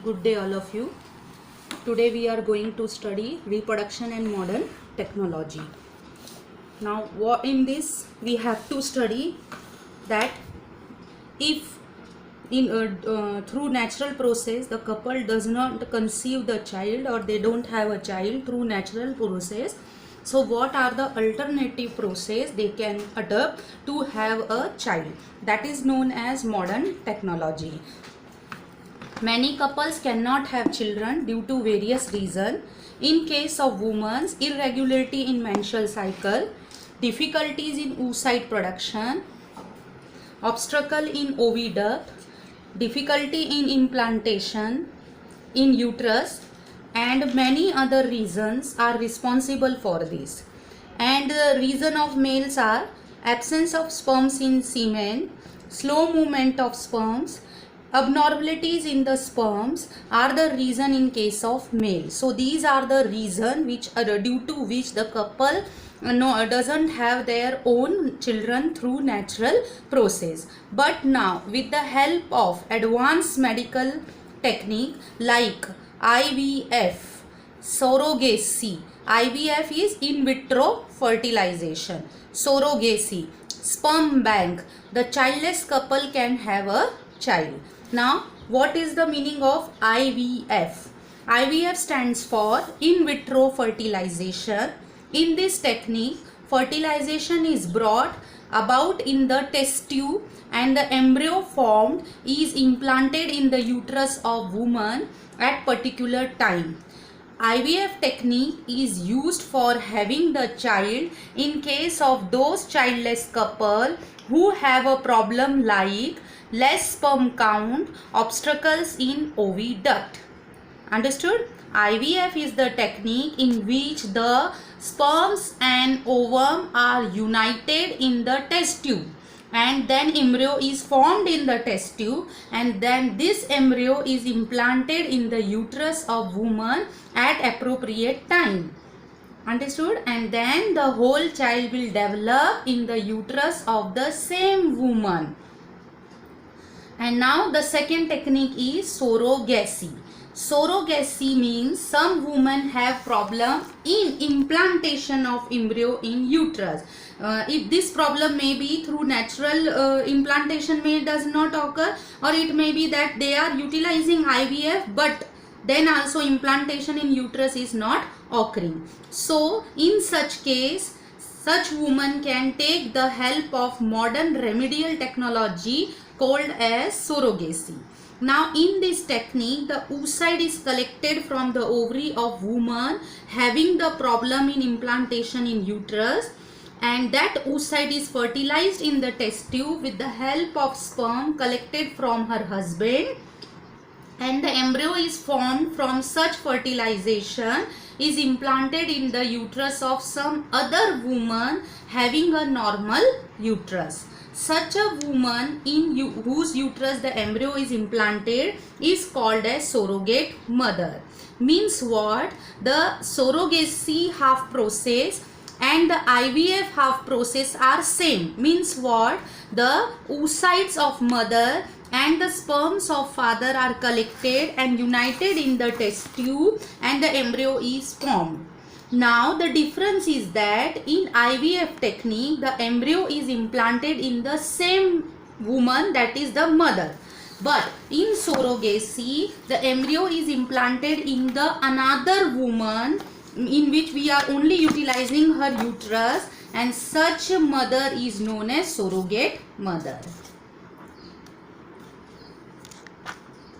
Good day all of you. Today we are going to study reproduction and modern technology. Now in this we have to study that if through natural process the couple does not conceive the child or they don't have a child through natural process, so what are the alternative process they can adopt to have a child? That is known as modern technology. Many couples cannot have children due to various reasons. In case of women, irregularity in menstrual cycle, difficulties in oocyte production, obstacle in oviduct, difficulty in implantation in uterus, and many other reasons are responsible for this. And the reason of males are absence of sperms in semen, slow movement of sperms, abnormalities in the sperms are the reason in case of male. So these are the reason which are due to which the couple doesn't have their own children through natural process. But now with the help of advanced medical technique like IVF, surrogacy, IVF is in vitro fertilization, surrogacy, sperm bank, the childless couple can have a child. Now what is the meaning of IVF? IVF stands for in vitro fertilization. In this technique, fertilization is brought about in the test tube and the embryo formed is implanted in the uterus of woman at particular time. IVF technique is used for having the child in case of those childless couple who have a problem like less sperm count, obstacles in oviduct. Understood? IVF is the technique in which the sperms and ovum are united in the test tube and then embryo is formed in the test tube and then this embryo is implanted in the uterus of woman at appropriate time. Understood? And then the whole child will develop in the uterus of the same woman. And now the second technique is surrogacy. Surrogacy means some women have problem in implantation of embryo in uterus. If this problem may be through natural implantation may does not occur, or it may be that they are utilizing IVF but then also implantation in uterus is not occurring. So in such case, such woman can take the help of modern remedial technology called as surrogacy. Now in this technique, the oocyte is collected from the ovary of woman having the problem in implantation in uterus, and that oocyte is fertilized in the test tube with the help of sperm collected from her husband, and the embryo is formed from such fertilization is implanted in the uterus of some other woman having a normal uterus. Such a woman in whose uterus the embryo is implanted is called as surrogate mother. Means what? The surrogacy half process and the IVF half process are same. Means what? The oocytes of mother and the sperms of father are collected and united in the test tube and the embryo is formed. Now the difference is that in IVF technique the embryo is implanted in the same woman, that is the mother, but in surrogacy the embryo is implanted in the another woman in which we are only utilizing her uterus, and such mother is known as surrogate mother.